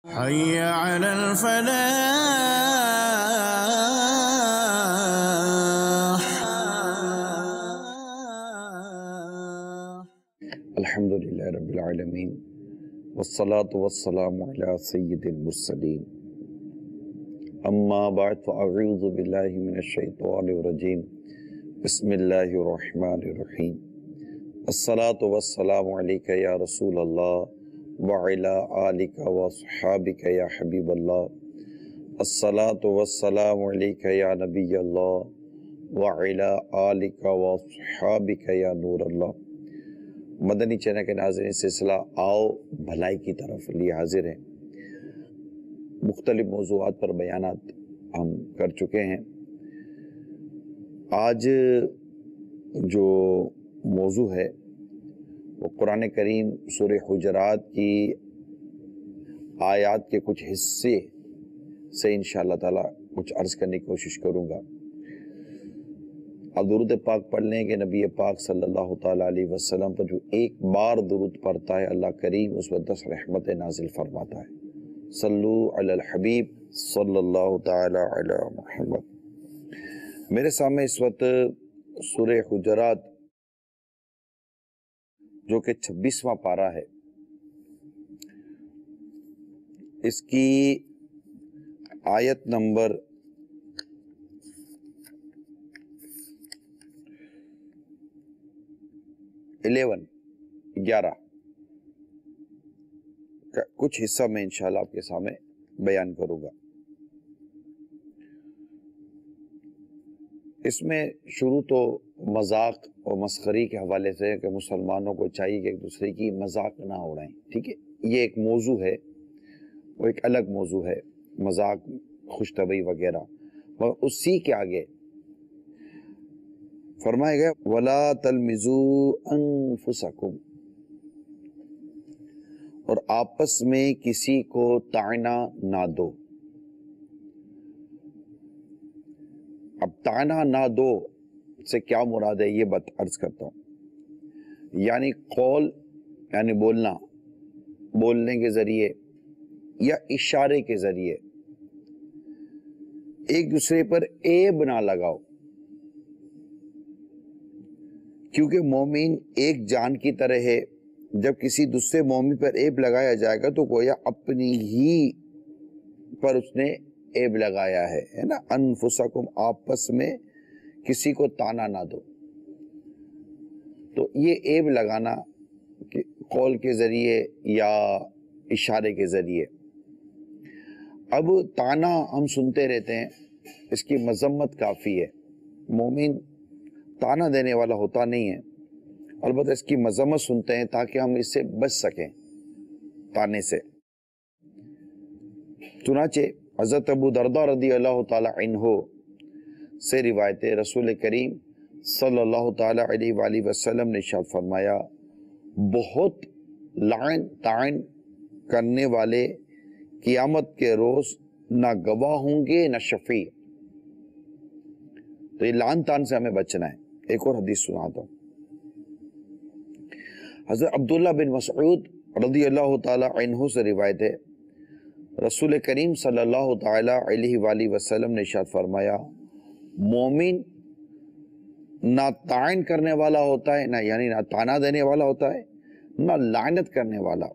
حي على الفلاح. الحمد لله رب العالمين والصلاة والسلام على سيد المرسلين اما بعد فاعوذ بالله من الشيطان الرجيم بسم الله الرحمن الرحيم الصلاة والسلام عليك يا رسول الله وعلى آلك وصحابك يا حبيب الله الصلاة والسلام عليك يا نبي الله وعلى آلك وصحابك يا نور الله۔ مدنی چینل کے ناظرین، سلسلہ آؤ بھلائی کی طرف لیے حاضر ہیں۔ مختلف موضوعات پر بیانات ہم کر چکے ہیں۔ آج جو موضوع ہے وہ قرآن کریم سورہ حجرات کی آیات کے کچھ حصے سے انشاءاللہ تعالی کچھ عرض کرنے کی کوشش کروں گا۔ اب درود پاک پڑھ لیں کہ نبی پاک صلی اللہ تعالیٰ علیہ وسلم پر جو ایک بار درود پڑھتا ہے اللہ کریم اس پر 10 رحمت نازل فرماتا ہے۔ صلو علی الحبیب صلی اللہ تعالیٰ علی محمد۔ میرے سامنے اس وقت سورہ حجرات جو کہ 26واں پارہ ہے، اس کی آیت نمبر 11 کا کچھ حصہ میں انشاءاللہ آپ کے سامنے بیان کروں گا۔ اس میں شروع تو مذاق اور مسخری کے حوالے سے کہ مسلمانوں کو چاہیے کہ ایک دوسرے کی مذاق نہ اڑائیں، ٹھیک ہے، یہ ایک موضوع ہے، وہ ایک الگ موضوع ہے، مذاق، خوش طبعی وغیرہ، اور اسی کے آگے فرمایا گیا وَلَا تَلْمِزُوا أَنفُسَكُمْ، اور آپس میں کسی کو طعنہ نہ دو۔ اب طعنہ نہ دو سے کیا مراد ہے یہ عرض کرتا ہوں۔ یعنی قول، یعنی بولنے کے ذریعے یا اشارے کے ذریعے ایک دوسرے پر عیب نہ لگاؤ، کیونکہ مومن ایک جان کی طرح ہے۔ جب کسی دوسرے مومن پر عیب لگایا جائے گا تو گویا اپنی ہی پر اس نے عیب لگایا ہے نا۔ انفسکم، آپس میں کسی کو طعنہ نہ دو، تو یہ عیب لگانا قول کے ذریعے یا اشارے کے ذریعے۔ اب طعنہ ہم سنتے رہتے ہیں، اس کی مذمت کافی ہے۔ مومن طعنہ دینے والا ہوتا نہیں ہے، البتہ اس کی مذمت سنتے ہیں تاکہ ہم اس سے بچ سکیں، طعنے سے۔ چنانچہ حضرت ابو درداء رضی اللہ تعالی عنہ سے روایت ہے، رسول کریم صلی اللہ تعالی علیہ وآلہ وسلم نے ارشاد فرمایا، بہت طعن کرنے والے قیامت کے روز نہ گواہ ہوں گے نہ شفیع۔ تو یہ لعن طعن سے ہمیں بچنا ہے۔ ایک اور حدیث سناتا ہوں۔ حضرت عبداللہ بن مسعود رضی اللہ تعالی عنہ سے روایت ہے، رسول کریم صلی اللہ تعالی علیہ وآلہ وسلم نے ارشاد فرمایا، مومن نہ طعن کرنے والا ہوتا ہے، یعنی نہ طعنہ دینے والا ہوتا ہے، نہ لعنت کرنے والا،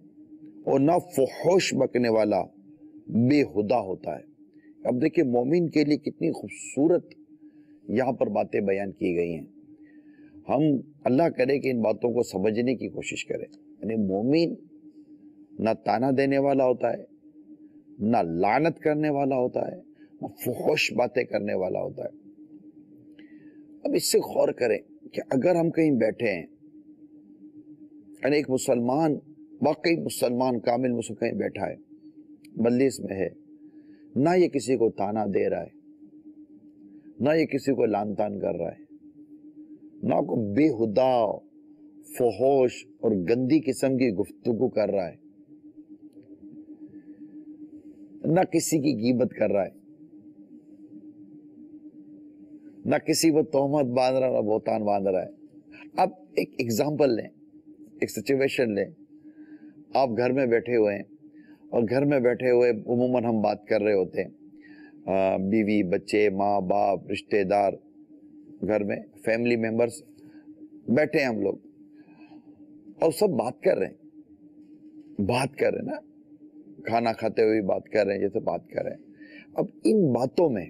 اور نہ فحش بکنے والا بے ہدا ہوتا ہے۔ اب دیکھیں مومن کے لیے کتنی خوبصورت یہاں پر باتیں بیان کی گئی ہیں۔ ہم اللہ کرے کہ ان باتوں کو سمجھنے کی کوشش کریں۔ یعنی مومن نہ طعنہ دینے والا ہوتا ہے، نہ لعنت کرنے والا ہوتا ہے، نہ فحش باتیں کرنے والا ہوتا ہے۔ اب اس سے غور کریں کہ اگر ہم کہیں بیٹھے ہیں، یعنی ایک مسلمان، واقعی مسلمان، کامل مسلمان کہیں بیٹھا ہے، مجلس میں ہے، نہ یہ کسی کو طعنہ دے رہا ہے، نہ یہ کسی کو لعن طعن کر رہا ہے، نہ کو بے ہدا، فحش اور گندی قسم کی گفتگو کر رہا ہے، نہ کسی کی غیبت کر رہا ہے، نہ کسی کو تہمت باندھ رہا، نہ بہتان باندھ رہا ہے۔ اب ایک ایگزامپل لیں، ایک سچویشن لیں، آپ گھر میں بیٹھے ہوئے ہیں اور گھر میں بیٹھے ہوئے عموماً ہم بات کر رہے ہوتے ہیں، بیوی، بچے، ماں باپ، رشتہ دار، گھر میں فیملی ممبرز بیٹھے ہیں ہم لوگ، اور سب بات کر رہے ہیں نا، کھانا کھاتے ہوئے بات کر رہے ہیں جیسے بات کر رہے ہیں۔ اب ان باتوں میں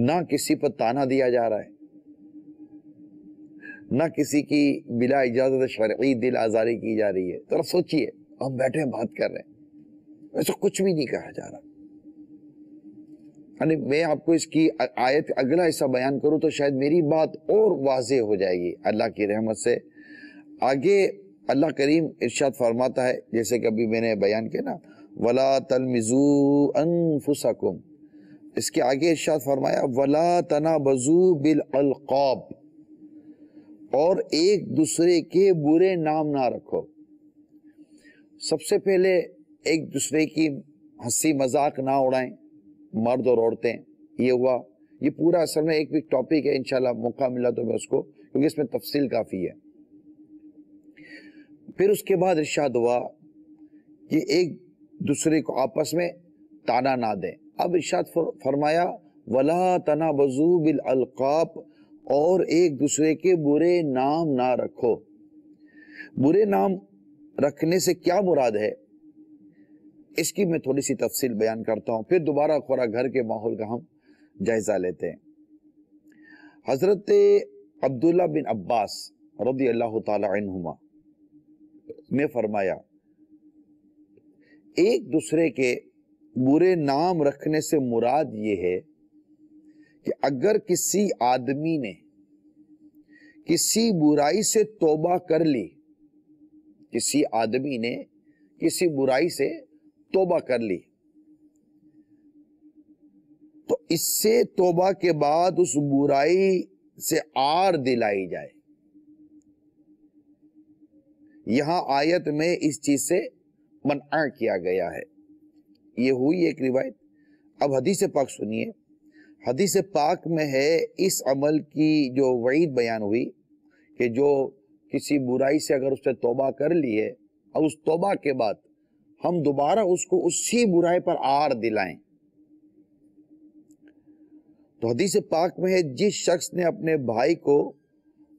نہ کسی پر تانا دیا جا رہا ہے، نہ کسی کی بلا اجازت شرعی دل آزاری کی جا رہی ہے۔ ذرا سوچئے، ہم بیٹھے ہیں بات کر رہے ہیں، ایسا کچھ بھی نہیں کہا جا رہا۔ یعنی میں آپ کو اس کی آیت اگلا حصہ بیان کروں تو شاید میری بات اور واضح ہو جائے گی اللہ کی رحمت سے۔ آگے اللہ کریم ارشاد فرماتا ہے، جیسے کہ ابھی میں نے بیان کیا نا، وَلَا تَلْمِزُوا أَنفُسَكُمْ، اس کے آگے ارشاد فرمایا وَلَا تَنَابَزُوا بِالْأَلْقَابِ، اور ایک دوسرے کے برے نام نہ رکھو۔ سب سے پہلے ایک دوسرے کی ہنسی مذاق نہ اڑائیں، مرد اور عورتیں، یہ ہوا۔ یہ پورا اصل میں ایک ٹاپک ہے، انشاءاللہ موقع ملا تو میں اس کو، کیونکہ اس میں تفصیل کافی ہے۔ پھر اس کے بعد ارشاد ہوا کہ ایک دوسرے کو آپس میں تانا نہ دیں۔ اب ارشاد فرمایا وَلَا تَنَابَزُوا بِالْأَلْقَابِ، اور ایک دوسرے کے برے نام نہ رکھو۔ برے نام رکھنے سے کیا مراد ہے، اس کی میں تھوڑی سی تفصیل بیان کرتا ہوں، پھر دوبارہ تھوڑا گھر کے ماحول کا ہم جائزہ لیتے ہیں۔ حضرت عبداللہ بن عباس رضی اللہ تعالی عنہما نے فرمایا، ایک دوسرے کے برے نام رکھنے سے مراد یہ ہے کہ اگر کسی آدمی نے کسی برائی سے توبہ کر لی، کسی آدمی نے کسی برائی سے توبہ کر لی، تو اس سے توبہ کے بعد اس برائی سے عار دلائی جائے۔ یہاں آیت میں اس چیز سے منع کیا گیا ہے۔ یہ ہوئی ایک روایت۔ اب حدیث پاک سنیے، حدیث پاک میں ہے اس عمل کی جو وعید بیان ہوئی کہ جو کسی برائی سے اگر اس نے توبہ کر لی ہے اور اس توبہ کے بعد ہم دوبارہ اس کو اسی برائی پر عار دلائیں، تو حدیث پاک میں ہے جس شخص نے اپنے بھائی کو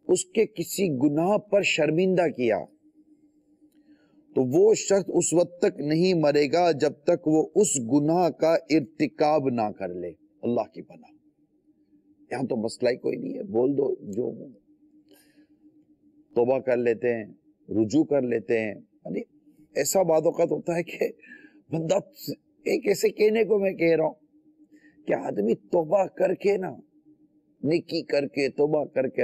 اس کے کسی گناہ پر شرمندہ کیا تو وہ شخص اس وقت تک نہیں مرے گا جب تک وہ اس گناہ کا ارتکاب نہ کر لے۔ اللہ کی پناہ، یہاں تو مسئلہ ہی کوئی نہیں ہے، بول دو جو توبہ کر لیتے ہیں، رجوع کر لیتے ہیں۔ یعنی ایسا بعض اوقات ہوتا ہے کہ بندہ ایک ایسے کہنے کو میں کہہ رہا ہوں کہ آدمی توبہ کر کے نا، نیکی کر کے توبہ کر کے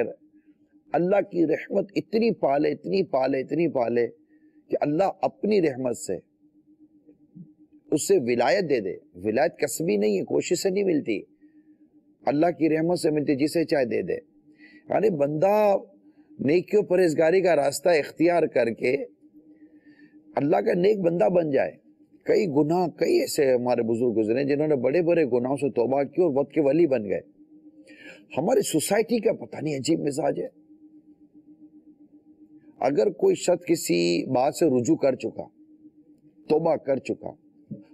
اللہ کی رحمت اتنی پالے اتنی پالے اتنی پالے کہ اللہ اپنی رحمت سے اس سے ولایت دے دے۔ ولایت کسبی نہیں ہے، کوشش سے نہیں ملتی، اللہ کی رحمت سے ملتی، جسے چاہے دے دے۔ یعنی بندہ نیکی و پرہیزگاری کا راستہ اختیار کر کے اللہ کا نیک بندہ بن جائے۔ کئی گناہ، کئی ایسے ہمارے بزرگ گزرے جنہوں نے بڑے بڑے گناہوں سے توبہ کی اور وقت کے ولی بن گئے۔ ہماری سوسائٹی کا پتہ نہیں عجیب مزاج ہے۔ اگر کوئی شخص کسی بات سے رجوع کر چکا، توبہ کر چکا،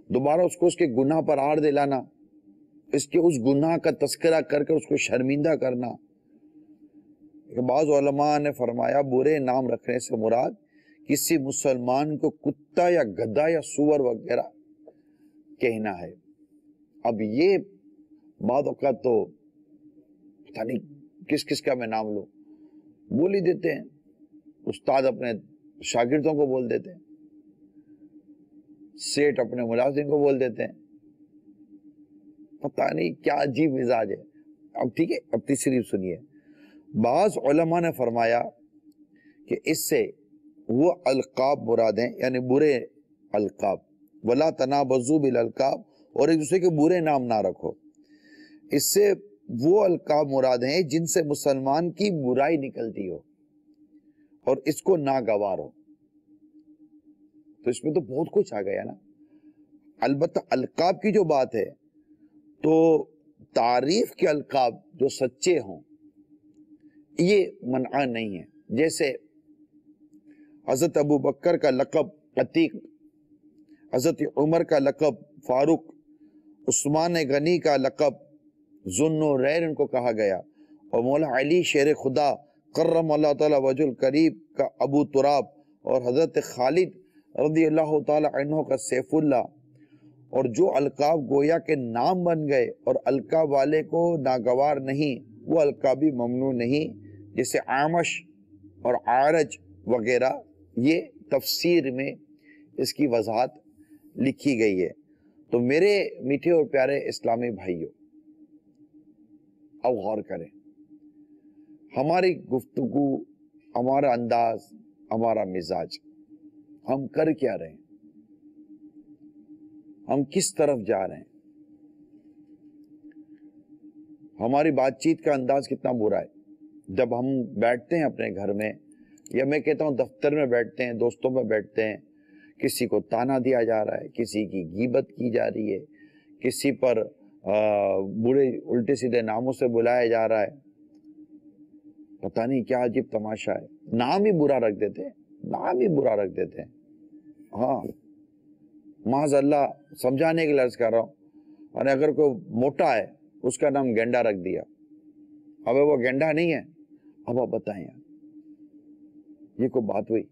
دوبارہ اس کو اس کے گناہ پر عار دلانا، اس کے اس گناہ کا تذکرہ کر کے اس کو شرمندہ کرنا، بعض علماء نے فرمایا برے نام رکھنے سے مراد کسی مسلمان کو کتا یا گدھا یا سور وغیرہ کہنا ہے۔ اب یہ بعض اوقات تو پتہ نہیں کس کس کا میں نام لوں، بول ہی دیتے ہیں۔ استاد اپنے شاگردوں کو بول دیتے ہیں، سیٹ اپنے ملازم کو بول دیتے ہیں، پتہ نہیں کیا عجیب مزاج ہے۔ اب ٹھیک ہے، اب تیسری سنیے، بعض علماء نے فرمایا کہ اس سے وہ القاب مراد ہیں، یعنی برے القاب، وَلَا تَنَابَزُوا بِالْأَلْقَابِ، اور ایک دوسرے کے برے نام نہ رکھو۔ اس سے وہ القاب مراد ہیں جن سے مسلمان کی برائی نکلتی ہو اور اس کو ناگوار ہو۔ تو اس میں تو بہت کچھ آ گیا نا۔ البتہ القاب کی جو بات ہے تو تعریف کے القاب جو سچے ہوں یہ منع نہیں ہے۔ جیسے حضرت ابو بکر کا لقب عتیق حضرت عمر کا لقب فاروق، عثمان غنی کا لقب ذوالنورین ان کو کہا گیا، اور مولا علی شیر خدا کرم اللہ تعالی وجہ الکریم کا ابو تراب، اور حضرت خالد رضی اللہ تعالی عنہ کا سیف اللہ، اور جو القاب گویا کے نام بن گئے اور القاب والے کو ناگوار نہیں، وہ القاب بھی ممنوع نہیں، جیسے عامش اور عارج وغیرہ، یہ تفسیر میں اس کی وضاحت لکھی گئی ہے۔ تو میرے میٹھے اور پیارے اسلامی بھائیوں، اب غور کریں، ہماری گفتگو، ہمارا انداز، ہمارا مزاج، ہم کر کیا رہے ہیں، ہم کس طرف جا رہے ہیں، ہماری بات چیت کا انداز کتنا برا ہے۔ جب ہم بیٹھتے ہیں اپنے گھر میں، یا میں کہتا ہوں دفتر میں بیٹھتے ہیں، دوستوں میں بیٹھتے ہیں، کسی کو تانا دیا جا رہا ہے، کسی کی غیبت کی جا رہی ہے، کسی پر برے الٹے سیدھے ناموں سے بلایا جا رہا ہے، پتہ نہیں کیا عجیب تماشا ہے، نام ہی برا رکھ دیتے ہیں، نام ہی برا رکھ دیتے ہیں۔ ہاں، معاذ اللہ، سمجھانے کے لیے عرض کر رہا ہوں، اور اگر کوئی موٹا ہے اس کا نام گینڈا رکھ دیا، اب وہ گینڈا نہیں ہے، اب آپ بتائیں یار، یہ کوئی بات ہوئی؟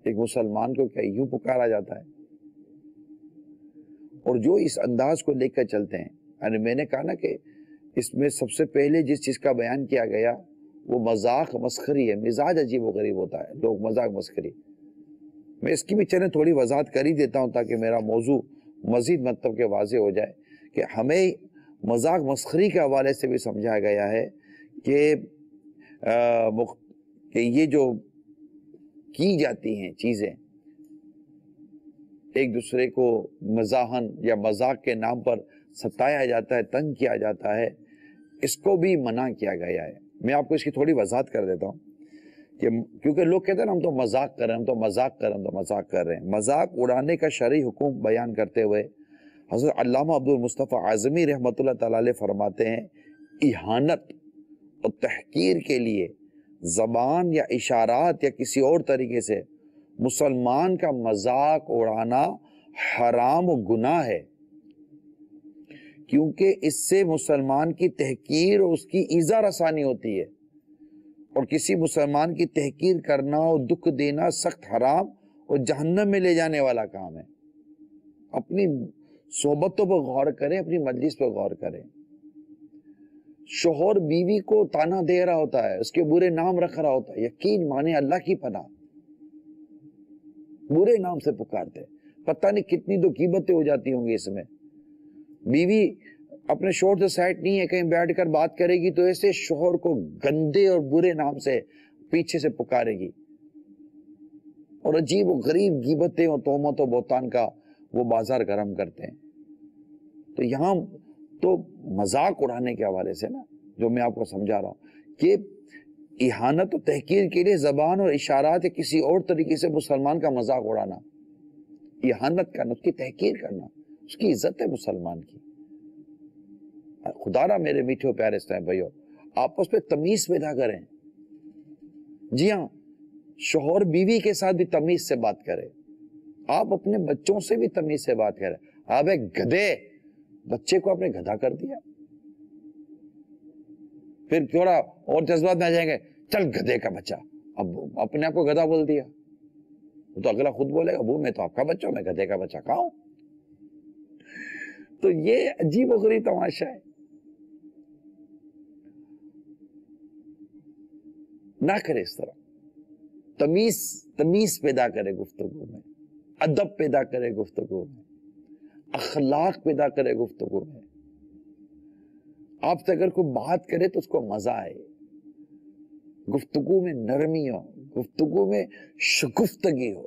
ایک مسلمان کو کیا یوں پکارا جاتا ہے؟ اور جو اس انداز کو لے کر چلتے ہیں، یعنی میں نے کہا نا کہ اس میں سب سے پہلے جس چیز کا بیان کیا گیا وہ مذاق مسخری ہے، مزاج عجیب و غریب ہوتا ہے، لوگ مذاق مسخری۔ میں اس کی بھی چلیں تھوڑی وضاحت کر ہی دیتا ہوں تاکہ میرا موضوع مزید مطلب کہ واضح ہو جائے، کہ ہمیں مذاق مسخری کے حوالے سے بھی سمجھایا گیا ہے کہ یہ جو کی جاتی ہیں چیزیں، ایک دوسرے کو مزاحن یا مذاق کے نام پر ستایا جاتا ہے، تنگ کیا جاتا ہے، اس کو بھی منع کیا گیا ہے۔ میں آپ کو اس کی تھوڑی وضاحت کر دیتا ہوں، کہ کیونکہ لوگ کہتے ہیں نا ہم تو مذاق کر رہے ہیں، ہم تو مذاق کر رہے ہیں، ہم تو مذاق کر رہے ہیں۔ مذاق اڑانے کا شرعی حکم بیان کرتے ہوئے حضرت علامہ عبد المصطفیٰ اعظمی رحمۃ اللہ تعالی علیہ فرماتے ہیں، اہانت اور تحقیر کے لیے زبان یا اشارات یا کسی اور طریقے سے مسلمان کا مذاق اڑانا حرام و گناہ ہے، کیونکہ اس سے مسلمان کی تحقیر اور اس کی ایذا رسانی ہوتی ہے، اور کسی مسلمان کی تحقیر کرنا اور دکھ دینا سخت حرام اور جہنم میں لے جانے والا کام ہے۔ اپنی صحبتوں پر غور کریں، اپنی مجلس پر غور کریں۔ شوہر بیوی کو تانا دے رہا ہوتا ہے، اس کے برے نام رکھ رہا ہوتا ہے، یقین مانے اللہ کی پناہ، برے نام سے پکارتے ہیں، پتہ نہیں کتنی تو غیبتیں ہو جاتی ہوں گی اس میں۔ بیوی اپنے شوہر سے سائٹ نہیں ہے، کہیں بیٹھ کر بات کرے گی تو ایسے شوہر کو گندے اور برے نام سے پیچھے سے پکارے گی، اور عجیب و غریب غیبتیں اور تہمت و بہتان کا وہ بازار گرم کرتے ہیں۔ تو یہاں تو مذاق اڑانے کے حوالے سے نا، جو میں آپ کو سمجھا رہا ہوں کہ اہانت و تحقیر کے لیے زبان اور اشارات یا کسی اور طریقے سے مسلمان کا مذاق اڑانا، اہانت کرنا، اس کی تحقیر کرنا، اس کی عزت ہے مسلمان کی۔ خدا را میرے میٹھے و پیارے اسلام بھائیو، آپس پہ تمیز پیدا کریں۔ جی ہاں، شوہر بیوی کے ساتھ بھی تمیز سے بات کرے، آپ اپنے بچوں سے بھی تمیز سے بات کریں۔ آپ ایک گدھے، بچے کو آپ نے گدھا کر دیا، پھر تھوڑا اور جذبات میں آ جائیں گے، چل گدھے کا بچہ، اب اپنے آپ کو گدھا بول دیا، تو اگلا خود بولے گا وہ میں تو آپ کا بچہ ہوں، میں گدھے کا بچہ کہاں ہوں۔ تو یہ عجیب و غریب تماشا ہے، نہ کرے اس طرح۔ تمیز پیدا کرے گفتگو میں، ادب پیدا کرے گفتگو میں، اخلاق پیدا کرے گفتگو میں۔ آپ سے اگر کوئی بات کرے تو اس کو مزہ آئے، گفتگو میں نرمی ہو، گفتگو میں شگفتگی ہو۔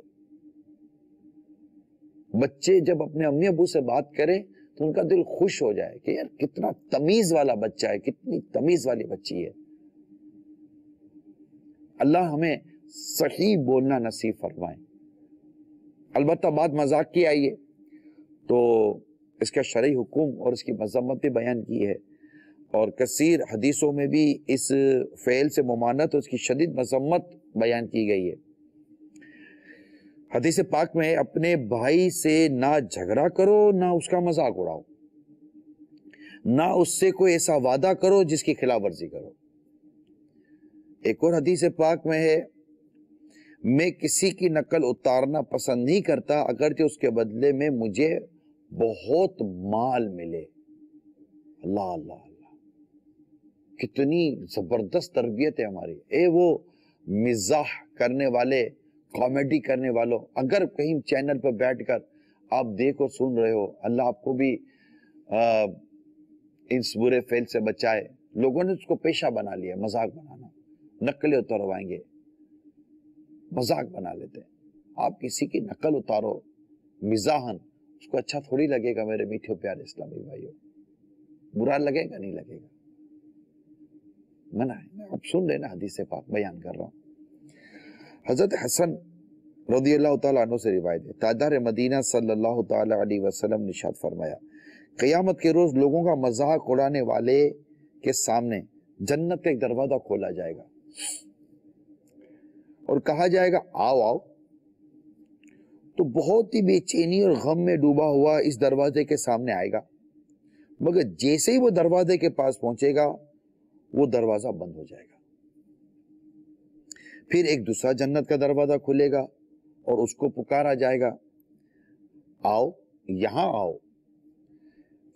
بچے جب اپنے امی ابو سے بات کریں تو ان کا دل خوش ہو جائے کہ یار کتنا تمیز والا بچہ ہے، کتنی تمیز والی بچی ہے۔ اللہ ہمیں صحیح بولنا نصیب فرمائے۔ البتہ بات مذاق کی آئی ہے تو اس کا شرعی حکم اور اس کی مذمت بھی بیان کی ہے، اور کثیر حدیثوں میں بھی اس فعل سے ممانعت اور اس کی شدید مذمت بیان کی گئی ہے۔ حدیث پاک میں اپنے بھائی سے نہ جھگڑا کرو نہ اس کا مذاق اڑاؤ، نہ اس سے کوئی ایسا وعدہ کرو جس کی خلاف ورزی کرو۔ ایک اور حدیث پاک میں ہے، میں کسی کی نقل اتارنا پسند نہیں کرتا اگرچہ اس کے بدلے میں مجھے بہت مال ملے۔ اللہ اللہ اللہ، کتنی زبردست تربیت ہے ہماری۔ وہ مزاح کرنے والے، کامیڈی کرنے والوں، اگر کہیں چینل پر بیٹھ کر آپ دیکھ اور سن رہے ہو، اللہ آپ کو بھی اس برے فعل سے بچائے۔ لوگوں نے اس کو پیشہ بنا لیا، مذاق بنانا، نقلیں اتروائیں گے، مذاق بنا لیتے ہیں۔ آپ کسی کی نقل اتارو مزاحن، اس کو اچھا تھوڑی لگے گا میرے میٹھے پیارے اسلامی بھائیوں، برا لگے گا، نہیں لگے گا، منع ہے۔ آپ سن لینا، حدیث پاک بیان کر رہا ہوں۔ حضرت حسن رضی اللہ تعالیٰ عنہ سے روایت ہے، تاجدار مدینہ صلی اللہ تعالیٰ علیہ وسلم نے ارشاد فرمایا، قیامت کے روز لوگوں کا مذاق اڑانے والے کے سامنے جنت کا ایک دروازہ کھولا جائے گا اور کہا جائے گا آؤ آؤ، تو بہت ہی بے چینی اور غم میں ڈوبا ہوا اس دروازے کے سامنے آئے گا، مگر جیسے ہی وہ دروازے کے پاس پہنچے گا وہ دروازہ بند ہو جائے گا۔ پھر ایک دوسرا جنت کا دروازہ کھلے گا اور اس کو پکارا جائے گا، آؤ یہاں آؤ،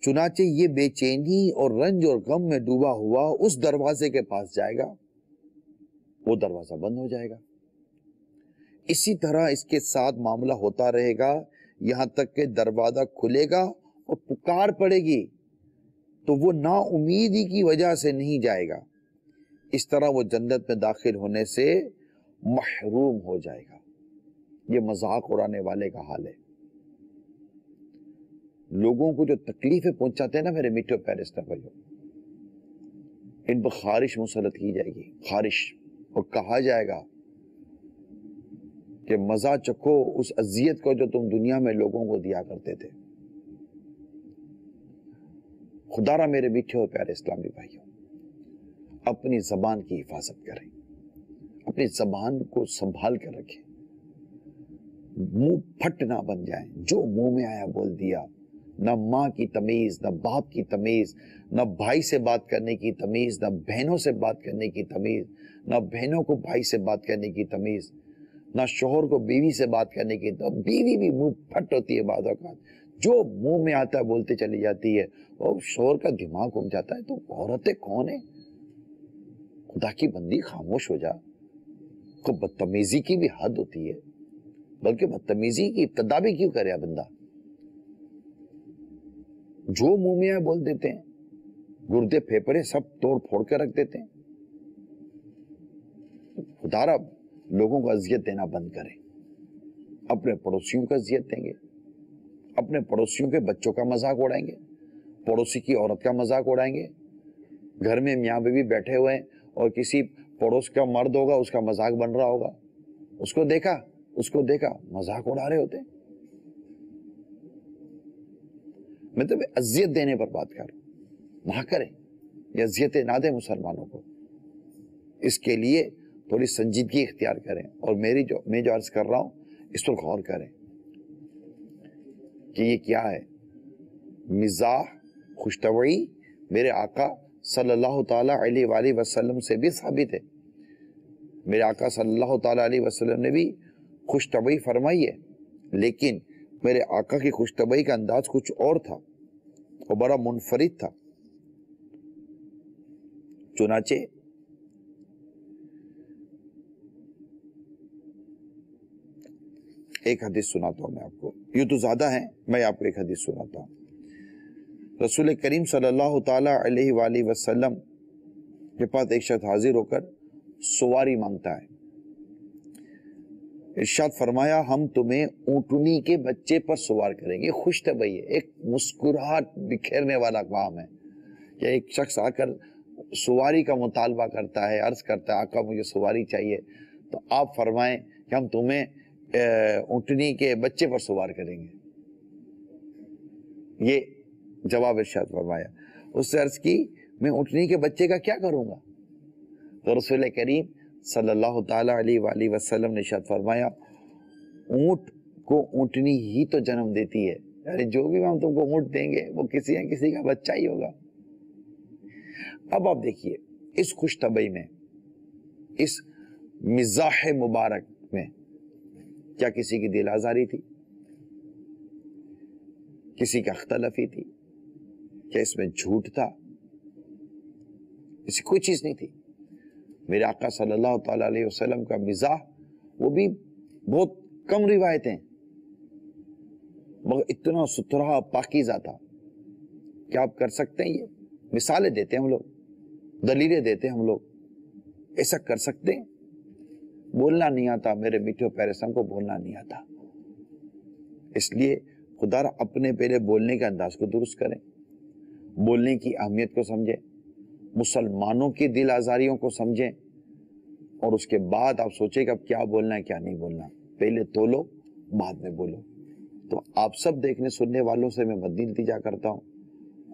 چنانچہ یہ بے چینی اور رنج اور غم میں ڈوبا ہوا اس دروازے کے پاس جائے گا، وہ دروازہ بند ہو جائے گا۔ اسی طرح اس کے ساتھ معاملہ ہوتا رہے گا یہاں تک کہ دروازہ کھلے گا اور پکار پڑے گی تو وہ نا امیدی کی وجہ سے نہیں جائے گا، اس طرح وہ جنت میں داخل ہونے سے محروم ہو جائے گا۔ یہ مذاق اڑانے والے کا حال ہے۔ لوگوں کو جو تکلیفیں پہنچاتے ہیں نا میرے میٹھے پیارے اسلامی بھائیوں، ان پر خارش مسلط کی جائے گی، خارش، اور کہا جائے گا کہ مزہ چکھو اس اذیت کو جو تم دنیا میں لوگوں کو دیا کرتے تھے۔ خدا را میرے میٹھے اور پیارے اسلامی بھائیوں، اپنی زبان کی حفاظت کریں، اپنی زبان کو سنبھال کر رکھیں، منہ پھٹ نہ بن جائیں، جو منہ میں آیا بول دیا، نہ ماں کی تمیز، نہ باپ کی تمیز، نہ بھائی سے بات کرنے کی تمیز، نہ بہنوں سے بات کرنے کی تمیز، نہ بہنوں کو بھائی سے بات کرنے کی تمیز، نہ شوہر کو بیوی سے بات کرنے کی تمیز۔ بیوی بھی منہ پھٹ ہوتی ہے بعض اوقات، جو منہ میں آتا ہے بولتے چلی جاتی ہے، اور شوہر کا دماغ گھوم جاتا ہے۔ تو عورتیں کون ہیں؟ خدا کی بندی خاموش ہو جا۔ کو بدتمیزی کی بھی حد ہوتی ہے، بلکہ بدتمیزی کی ابتدا بھی کیوں کرے بندہ؟ جو منہ میں بول دیتے ہیں، گردے پھیپڑے سب توڑ پھوڑ کے رکھ دیتے ہیں۔ خدا رب لوگوں کو اذیت دینا بند کرے۔ اپنے پڑوسیوں کو اذیت دیں گے، اپنے پڑوسیوں کے بچوں کا مذاق اڑائیں گے، پڑوسی کی عورت کا مذاق اڑائیں گے۔ گھر میں میاں بیوی بیٹھے ہوئے ہیں اور کسی پڑوس کا مرد ہوگا، اس کا مذاق بن رہا ہوگا، اس کو دیکھا مذاق اڑا رہے ہوتے ہیں۔ میں تو اذیت دینے پر بات کر رہا ہوں، نہ کریں، یہ اذیتیں نہ دیں مسلمانوں کو۔ اس کے لیے تھوڑی سنجیدگی اختیار کریں، اور میں جو عرض کر رہا ہوں اس پر غور کریں کہ یہ کیا ہے۔ مزاح، خوش طبعی میرے آقا صلی اللہ تعالیٰ علیہ وآلہ وسلم سے بھی ثابت ہے۔ میرے آقا صلی اللہ تعالیٰ علیہ وسلم نے بھی خوش طبعی فرمائی ہے، لیکن میرے آقا کی خوش طبعی کا انداز کچھ اور تھا اور بڑا منفرد تھا۔ چنانچہ ایک حدیث سناتا ہوں میں آپ کو، یہ تو زیادہ ہیں، میں آپ کو ایک حدیث سناتا ہوں۔ رسول کریم صلی اللہ تعالیٰ علیہ وآلہ وسلم کے پاس ایک شخص حاضر ہو کر سواری مانگتا ہے۔ ارشاد فرمایا، ہم تمہیں اونٹنی کے بچے پر سوار کریں گے۔ خوش طبعی ہے، ایک مسکراہٹ بکھیرنے والا کام ہے کہ ایک شخص آ کر سواری کا مطالبہ کرتا ہے، عرض کرتا ہے آقا مجھے سواری چاہیے، تو آپ فرمائیں کہ ہم تمہیں اونٹنی کے بچے پر سوار کریں گے۔ یہ جواب ارشاد فرمایا۔ اس سے عرض کی میں اونٹنی کے بچے کا کیا کروں گا؟ تو رسول کریم صلی اللہ تعالیٰ علیہ وآلہ وسلم نے ارشاد فرمایا، اونٹ کو اونٹنی ہی تو جنم دیتی ہے، یعنی جو بھی ہم تم کو اونٹ دیں گے وہ کسی نہ کسی کا بچہ ہی ہوگا۔ اب آپ دیکھیے اس خوش طبعی میں، اس مزاح مبارک میں، کیا کسی کی دل آزاری تھی؟ کسی کا اختلافی تھی؟ کیا اس میں جھوٹ تھا؟ ایسی کوئی چیز نہیں تھی۔ میرے آقا صلی اللہ تعالی علیہ وسلم کا مزاح، وہ بھی بہت کم روایتیں، مگر اتنا ستھرا پاکیزہ تھا۔ کیا آپ کر سکتے ہیں؟ یہ مثالیں دیتے ہیں ہم لوگ، دلیلیں دیتے ہیں ہم لوگ، ایسا کر سکتے ہیں؟ بولنا نہیں آتا میرے میٹھے پیارے سنگ کو، بولنا نہیں آتا۔ اس لیے خدا اپنے پہلے بولنے کے انداز کو درست کریں، بولنے کی اہمیت کو سمجھیں، مسلمانوں کی دل آزاریوں کو سمجھیں، اور اس کے بعد آپ سوچیں کہ اب کیا بولنا ہے کیا نہیں بولنا۔ پہلے تولو بعد میں بولو۔ تو آپ سب دیکھنے سننے والوں سے میں مدنی التجا کرتا ہوں،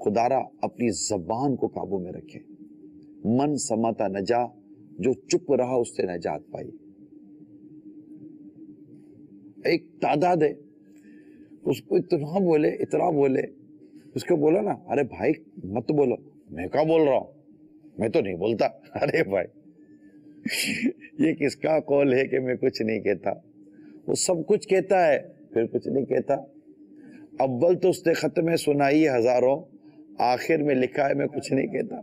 خدا را اپنی زبان کو قابو میں رکھے۔ من سماتا نجا، جو چپ رہا اس سے نجات پائی۔ ایک تعداد ہے، اس کو اتنا بولے، اس کو بولا نا، ارے بھائی مت بولو۔ میں کیا بول رہا ہوں؟ میں تو نہیں بولتا۔ ارے بھائی یہ کس کا قول ہے کہ میں کچھ نہیں کہتا؟ وہ سب کچھ کہتا ہے پھر کچھ نہیں کہتا۔ اول تو اس نے خط میں سنائی ہے ہزاروں، آخر میں لکھا ہے میں کچھ نہیں کہتا۔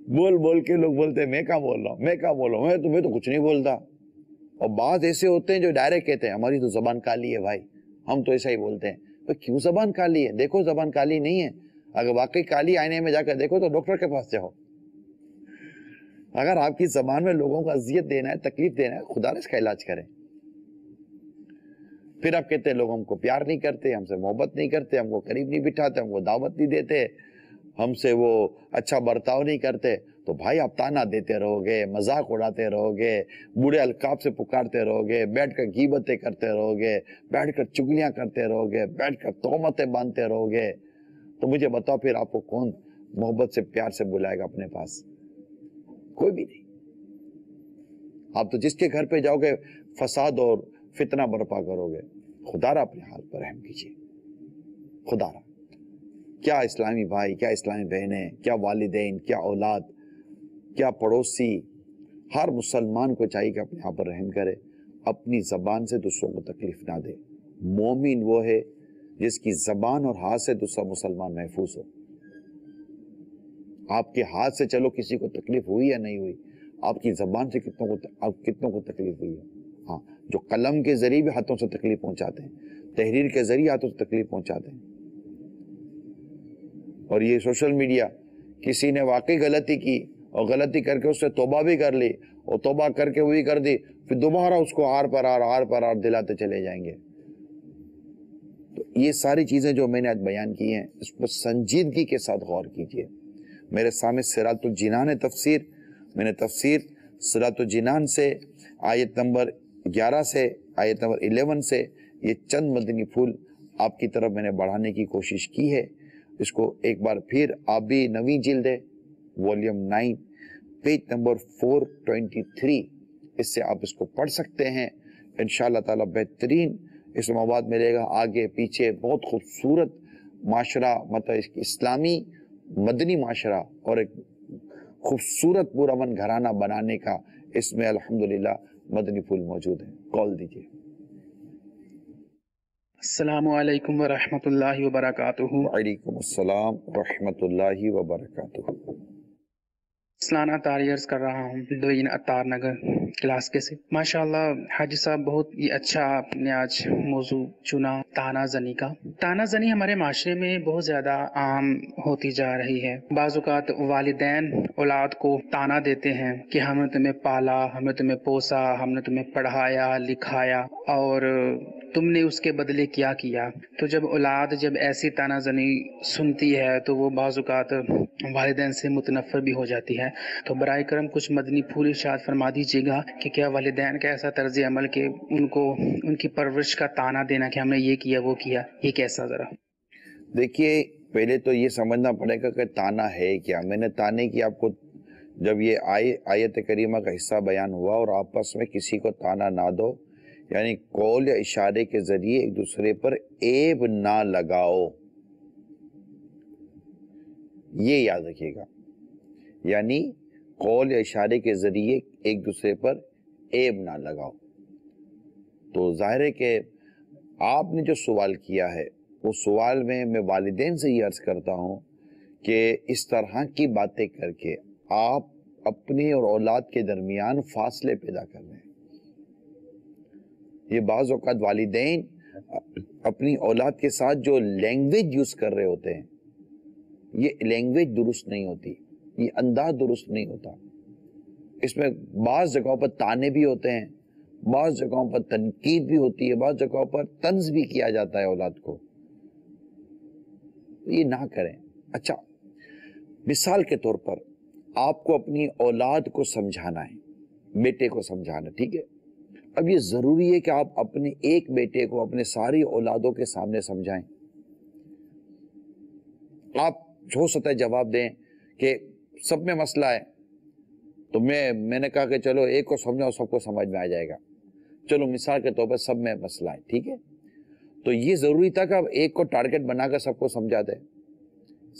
بول بول کے لوگ بولتے ہیں میں کیا بول رہا ہوں، میں کیا بول رہا ہوں، میں تو کچھ نہیں بولتا۔ اور بعض ایسے ہوتے ہیں جو ڈائریکٹ کہتے ہیں ہماری تو زبان کالی ہے بھائی، ہم تو ایسا ہی بولتے ہیں۔ تو کیوں زبان کالی ہے؟ دیکھو زبان کالی نہیں ہے۔ اگر واقعی کالی آئینے میں جا کر دیکھو تو ڈاکٹر کے پاس جاؤ۔ اگر آپ کی زبان میں لوگوں کو اذیت دینا ہے، تکلیف دینا ہے، خدا نے اس کا علاج کریں۔ پھر آپ کہتے ہیں لوگ ہم کو پیار نہیں کرتے، ہم سے محبت نہیں کرتے، ہم کو قریب نہیں بٹھاتے، ہم کو دعوت نہیں دیتے، ہم سے وہ اچھا برتاؤ نہیں کرتے۔ تو بھائی آپ تانا دیتے رہو گے، مذاق اڑاتے رہو گے، برے القاب سے پکارتے رہو گے، بیٹھ کر غیبتیں کرتے رہو گے، بیٹھ کر چگلیاں کرتے رہو گے، بیٹھ کر تہمتیں باندھتے رہو گے، تو مجھے بتاؤ پھر آپ کو کون محبت سے پیار سے بلائے گا اپنے پاس؟ کوئی بھی نہیں۔ آپ تو جس کے گھر پہ جاؤ گے فساد اور فتنہ برپا کرو گے۔ خدا را اپنے حال پر رحم کیجیے، خدا را۔ کیا اسلامی بھائی، کیا اسلامی بہنیں، کیا والدین، کیا اولاد، کیا پڑوسی، ہر مسلمان کو چاہیے کہ اپنے آپ پر رحم کرے، اپنی زبان سے دوسروں کو تکلیف نہ دے۔ مومن وہ ہے جس کی زبان اور ہاتھ سے دوسرا مسلمان محفوظ ہو۔ آپ کے ہاتھ سے چلو کسی کو تکلیف ہوئی یا نہیں ہوئی، آپ کی زبان سے کتنوں کو تکلیف ہوئی ہے۔ ہاں، جو قلم کے ذریعے بھی ہاتھوں سے تکلیف پہنچاتے ہیں، تحریر کے ذریعے ہاتھوں سے تکلیف پہنچاتے ہیں۔ اور یہ سوشل میڈیا، کسی نے واقعی غلطی کی اور غلطی کر کے اس سے توبہ بھی کر لی اور توبہ کر کے وہی کر دی، پھر دوبارہ اس کو آر پر آر دلاتے چلے جائیں گے۔ تو یہ ساری چیزیں جو میں نے آج بیان کی ہیں، اس پر سنجیدگی کے ساتھ غور کیجئے۔ میرے سامنے صراط الجنان ہے تفسیر، میں نے تفسیر صراط الجنان سے آیت نمبر 11 سے آیت نمبر 11 سے یہ چند مدنی پھول آپ کی طرف میں نے بڑھانے کی کوشش کی ہے۔ اس کو ایک بار پھر آپ بھی نویں جلد ہے، والیوم 9 پیج نمبر 423، اس سے آپ اس کو پڑھ سکتے ہیں۔ انشاءاللہ تعالی بہترین اس میں مواد ملے گا، آگے پیچھے بہت خوبصورت معاشرہ، مطلب اسلامی مدنی معاشرہ اور ایک خوبصورت پرامن گھرانہ بنانے کا اس میں الحمدللہ مدنی پھول موجود ہے۔ کال دیجئے۔ السلام علیکم ورحمۃ اللہ وبرکاتہ۔ وعلیکم السلام ورحمۃ اللہ وبرکاتہ۔ سلانہ تعریض کر رہا ہوں دوین عطار نگر علاقے سے۔ ماشاءاللہ حاجی صاحب بہت ہی اچھا آپ نے آج موضوع چنا تانا زنی کا۔ تانا زنی ہمارے معاشرے میں بہت زیادہ عام ہوتی جا رہی ہے۔ بعض اوقات والدین اولاد کو تانا دیتے ہیں کہ ہم نے تمہیں پالا، ہم نے تمہیں پوسا، ہم نے تمہیں پڑھایا لکھایا اور تم نے اس کے بدلے کیا کیا۔ تو جب اولاد ایسی تانا زنی سنتی ہے تو وہ بعض اوقات والدین سے متنفر بھی ہو جاتی ہے۔ تو برائے کرم کچھ مدنی پھول ارشاد فرما دیجیے گا کہ کیا والدین کا ایسا طرز عمل کہ ان کی پرورش کا تانا دینا کہ ہم نے یہ کیا وہ کیا، یہ کیسا؟ ذرا دیکھیے، پہلے تو یہ سمجھنا پڑے گا کہ تانا ہے کیا۔ میں نے تانے کی آپ کو جب یہ آیت کریمہ کا حصہ بیان ہوا اور آپس میں کسی کو تانا نہ دو، یعنی قول یا اشارے کے ذریعے ایک دوسرے پر عیب نہ لگاؤ، یہ یاد رکھیے گا، یعنی قول یا اشارے کے ذریعے ایک دوسرے پر عیب نہ لگاؤ۔ تو ظاہر ہے کہ آپ نے جو سوال کیا ہے اس سوال میں والدین سے یہ عرض کرتا ہوں کہ اس طرح کی باتیں کر کے آپ اپنی اور اولاد کے درمیان فاصلے پیدا کر رہے ہیں۔ یہ بعض اوقات والدین اپنی اولاد کے ساتھ جو لینگویج یوز کر رہے ہوتے ہیں، یہ لینگویج درست نہیں ہوتی، یہ انداز درست نہیں ہوتا، اس میں بعض جگہوں پر تانے بھی ہوتے ہیں، بعض جگہوں پر تنقید بھی ہوتی ہے، بعض جگہوں پر طنز بھی کیا جاتا ہے اولاد کو، یہ نہ کریں۔ اچھا، مثال کے طور پر آپ کو اپنی اولاد کو سمجھانا ہے، بیٹے کو سمجھانا، ٹھیک ہے؟ اب یہ ضروری ہے کہ آپ اپنے ایک بیٹے کو اپنے ساری اولادوں کے سامنے سمجھائیں۔ آپ ہو سکتا ہے جواب دیں کہ سب میں مسئلہ ہے، تو میں نے کہا کہ چلو ایک کو سمجھاؤ، سب کو سمجھ میں آ جائے گا۔ چلو مثال کے طور پر سب میں مسئلہ ہے، ٹھیک ہے؟ تو یہ ضروری تھا کہ آپ ایک کو ٹارگٹ بنا کر سب کو سمجھا دیں،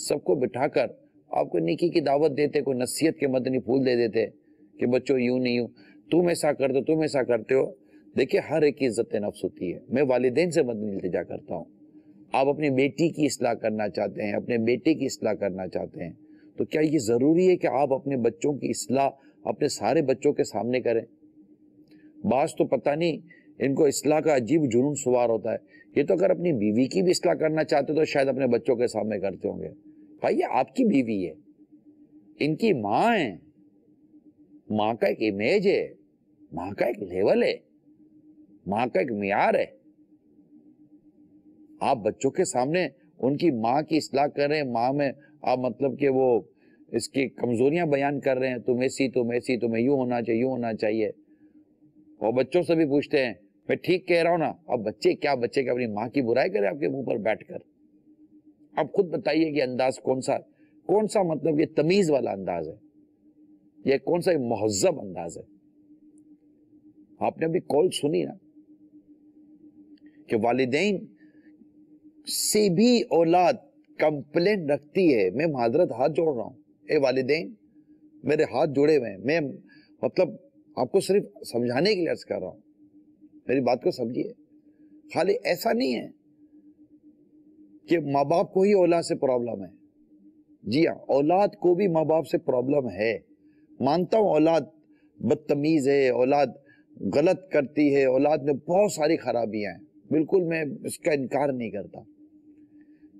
سب کو بٹھا کر آپ کو نیکی کی دعوت دیتے، کوئی نصیحت کے مدنی پھول دے دیتے کہ بچوں یوں نہیں یوں، تم ایسا کرتے ہو، تم ایسا کرتے ہو۔ دیکھیں ہر ایک کی عزت نفس ہوتی ہے۔ میں والدین سے مدنی التجا کرتا ہوں، آپ اپنی بیٹی کی اصلاح کرنا چاہتے ہیں، اپنے بیٹے کی اصلاح کرنا چاہتے ہیں، تو کیا یہ ضروری ہے کہ آپ اپنے بچوں کی اصلاح اپنے سارے بچوں کے سامنے کریں؟ بعض تو پتہ نہیں ان کو اصلاح کا عجیب جنون سوار ہوتا ہے، یہ تو اگر اپنی بیوی کی بھی اصلاح کرنا چاہتے تو شاید اپنے بچوں کے سامنے کرتے ہوں گے۔ بھائی یہ آپ کی بیوی ہے، ان کی ماں ہے، ماں کا ایک امیج ہے، ماں کا ایک لیول ہے، ماں کا ایک معیار ہے۔ آپ بچوں کے سامنے ان کی ماں کی اصلاح کر رہے ہیں، ماں میں آپ مطلب کہ وہ اس کی کمزوریاں بیان کر رہے ہیں، تم ایسی تمہیں یوں ہونا چاہیے، یوں ہونا چاہیے، اور بچوں سے بھی پوچھتے ہیں میں ٹھیک کہہ رہا ہوں نا؟ اب بچے کیا اپنی ماں کی برائی کرے آپ کے منہ پر بیٹھ کر؟ اب خود بتائیے کہ انداز کون سا مطلب یہ تمیز والا انداز ہے، یہ کون سا مہذب انداز ہے؟ آپ نے ابھی کال سنی نا کہ والدین سے بھی اولاد کمپلین رکھتی ہے۔ میں معذرت ہاتھ جوڑ رہا ہوں، اے والدین میرے ہاتھ جوڑے ہوئے ہیں، میں مطلب آپ کو صرف سمجھانے کے لیے عرض کر رہا ہوں، میری بات کو سمجھیے۔ خالی ایسا نہیں ہے کہ ماں باپ کو ہی اولاد سے پرابلم ہے، جی ہاں اولاد کو بھی ماں باپ سے پرابلم ہے۔ مانتا ہوں اولاد بدتمیز ہے، اولاد غلط کرتی ہے، اولاد میں بہت ساری خرابیاں ہیں، بالکل میں اس کا انکار نہیں کرتا،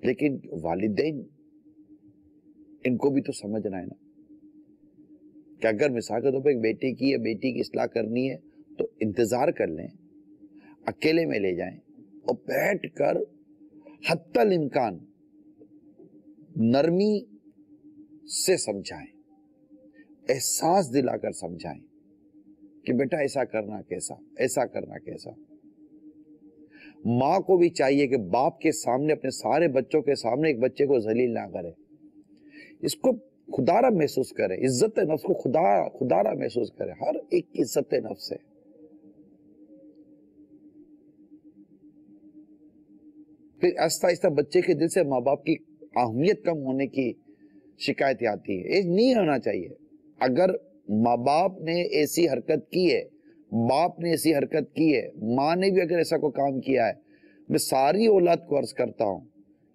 لیکن والدین ان کو بھی تو سمجھنا ہے نا کہ اگر مثال کے طور پہ ایک بیٹے کی یا بیٹی کی اصلاح کرنی ہے تو انتظار کر لیں، اکیلے میں لے جائیں اور بیٹھ کر حتی الامکان نرمی سے سمجھائیں، احساس دلا کر سمجھائیں کہ بیٹا ایسا کرنا کیسا، ایسا کرنا کیسا۔ ماں کو بھی چاہیے کہ باپ کے سامنے اپنے سارے بچوں کے سامنے ایک بچے کو ذلیل نہ کرے، اس کو خدارہ محسوس کرے، عزت نفس کو خدارہ محسوس کرے، ہر ایک کی عزت نفس ہے۔ پھر آہستہ آہستہ بچے کے دل سے ماں باپ کی اہمیت کم ہونے کی شکایتیں آتی ہے، یہ نہیں ہونا چاہیے۔ اگر ماں باپ نے ایسی حرکت کی ہے، باپ نے ایسی حرکت کی ہے، ماں نے بھی اگر ایسا کوئی کام کیا ہے، میں ساری اولاد کو عرض کرتا ہوں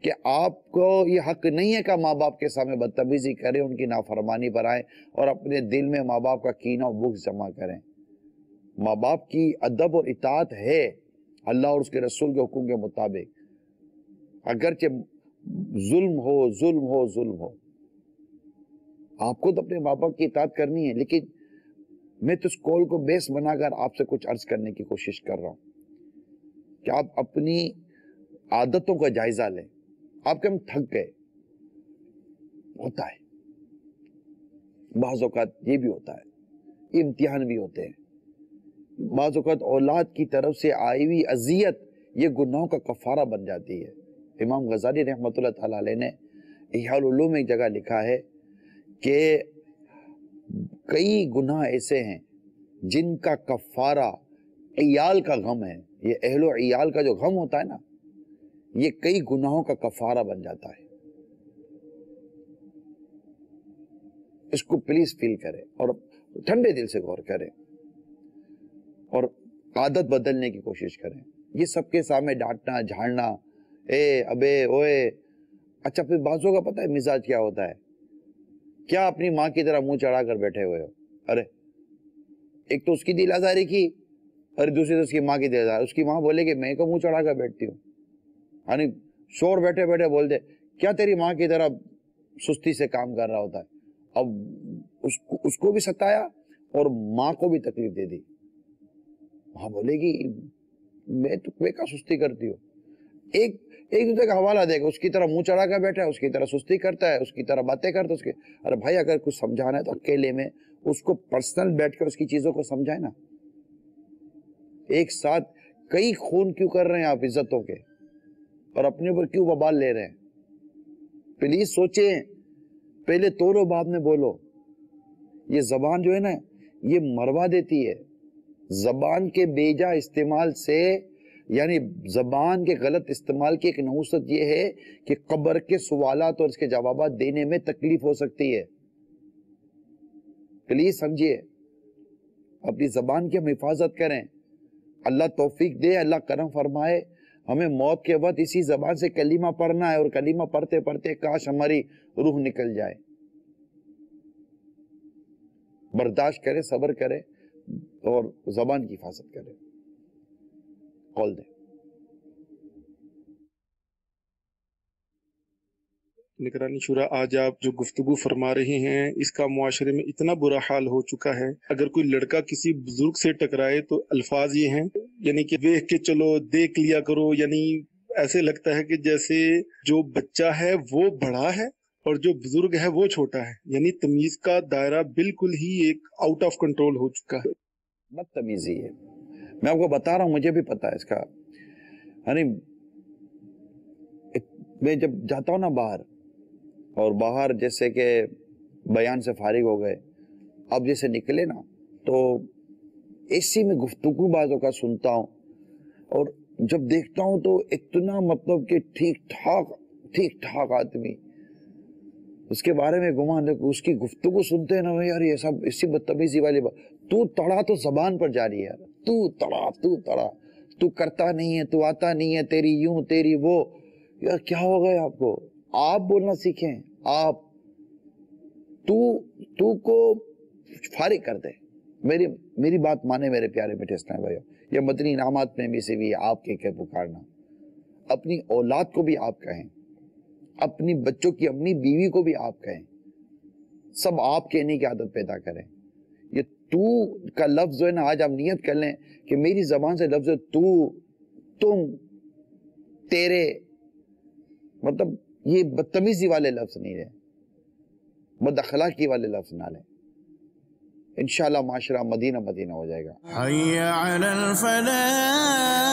کہ آپ کو یہ حق نہیں ہے کہ ماں باپ کے سامنے بدتمیزی کریں، ان کی نافرمانی پر آئیں اور اپنے دل میں ماں باپ کا کینہ و بغض جمع کریں۔ ماں باپ کی ادب اور اطاعت ہے اللہ اور اس کے رسول کے حکم کے مطابق، اگرچہ ظلم ہو، آپ کو تو اپنے ماں باپ کی اطاعت کرنی ہے، لیکن میں تو اس کال کو بیس بنا کر آپ سے کچھ عرض کرنے کی کوشش کر رہا ہوں کہ آپ اپنی عادتوں کا جائزہ لیں۔ آپ کے ہم تھک گئے، ہوتا ہے، بعض اوقات یہ بھی ہوتا ہے، امتحان بھی ہوتے ہیں، بعض اوقات اولاد کی طرف سے آئی ہوئی اذیت یہ گناہوں کا کفارہ بن جاتی ہے۔ امام غزالی رحمۃ اللہ تعالی علیہ نے احیاء العلوم میں ایک جگہ لکھا ہے کہ کئی گناہ ایسے ہیں جن کا کفارہ عیال کا غم ہے. یہ اہل و عیال کا جو غم ہوتا ہے نا، یہ کئی گناہوں کا کفارہ بن جاتا ہے. اس کو پلیز فیل کریں اور ٹھنڈے دل سے غور کریں اور عادت بدلنے کی کوشش کریں. یہ سب کے سامنے ڈانٹنا جھاڑنا، اے ابے اوئے. اچھا پھر بعضوں کا پتہ ہے مزاج کیا ہوتا ہے؟ کیا اپنی ماں کی طرح منہ چڑھا کر بیٹھے ہوئے ہو؟ ارے ایک تو اس کی دل آزاری کی اور دوسری تو اس کی ماں کی دل آزاری. اس کی ماں بولے کہ میں کو منہ چڑھا کر بیٹھتی ہوں، یعنی شور بیٹھے بیٹھے بول دے کیا تیری ماں کی طرح سستی سے کام کر رہا ہوتا ہے. اب اس کو بھی ستایا اور ماں کو بھی تکلیف دے دی. ماں بولے گی میں کا سستی کرتی ہوں. ایک دوسرے کا حوالہ دے گا، اس کی طرح منہ چڑھا کر بیٹھا ہے، اس کی طرح سستی کرتا ہے، اس کی طرح باتیں کرتا ہے. اس کے ارے بھائی اگر کچھ سمجھانا ہے تو اکیلے میں اس کو پرسنل بیٹھ کر اس کی چیزوں کو سمجھائے نا. ایک ساتھ کئی خون کیوں کر رہے ہیں آپ عزتوں کے اور اپنے اوپر کیوں وبال لے رہے ہیں؟ پلیز سوچیں، پہلے تولو بعد میں بولو. یہ زبان جو ہے نا یہ مروا دیتی ہے. زبان کے بیجا استعمال سے، یعنی زبان کے غلط استعمال کی ایک نحوست یہ ہے کہ قبر کے سوالات اور اس کے جوابات دینے میں تکلیف ہو سکتی ہے. پلیز سمجھیے، اپنی زبان کی ہم حفاظت کریں. اللہ توفیق دے، اللہ کرم فرمائے. ہمیں موت کے وقت اسی زبان سے کلمہ پڑھنا ہے اور کلمہ پڑھتے پڑھتے کاش ہماری روح نکل جائے. برداشت کرے، صبر کرے اور زبان کی حفاظت کرے. کال دے. نگرانی شورا، آج آپ جو گفتگو فرما رہے ہیں اس کا معاشرے میں اتنا برا حال ہو چکا ہے. اگر کوئی لڑکا کسی بزرگ سے ٹکرائے تو الفاظ یہ ہیں، یعنی کہ دیکھ کے چلو، دیکھ لیا کرو. یعنی ایسے لگتا ہے کہ جیسے جو بچہ ہے وہ بڑا ہے اور جو بزرگ ہے وہ چھوٹا ہے. یعنی تمیز کا دائرہ بالکل ہی ایک آؤٹ آف کنٹرول ہو چکا ہے. بدتمیزی ہے. میں آپ کو بتا رہا ہوں، مجھے بھی پتا ہے اس کا. یعنی میں جب جاتا ہوں نا باہر، اور باہر جیسے کہ بیان سے فارغ ہو گئے، اب جیسے نکلے نا تو ایسی میں گفتگو بازوں کا سنتا ہوں اور جب دیکھتا ہوں تو اتنا مطلب کہ ٹھیک ٹھاک آدمی، اس کے بارے میں گمان، اس کی گفتگو سنتے ہیں نا یار یہ سب اسی بدتمیزی والی بات. تو تڑا تو زبان پر جاری ہے، تو تڑا تو کرتا نہیں ہے، تو آتا نہیں ہے، تیری یوں تیری وہ. یار کیا ہو گئے آپ کو؟ آپ بولنا سیکھیں. آپ تو کو فارغ کر دے. میری بات مانے میرے پیارے میٹھے اسلام بھائیو. یہ مدنی انعامات میں بھی سے بھی آپ کے پکارنا. اپنی اولاد کو بھی آپ کہیں، اپنی بچوں کی امی بیوی کو بھی آپ کہیں. سب آپ کہنے کی عادت پیدا کریں. یہ تو کا لفظ ہے نا، آج آپ نیت کر لیں کہ میری زبان سے لفظ تو، تم، تیرے، مطلب یہ بدتمیزی والے لفظ نہیں رہے، بد اخلاقی والے لفظ نہ لیں. انشاءاللہ معاشرہ مدینہ ہو جائے گا. حي على الفلاح.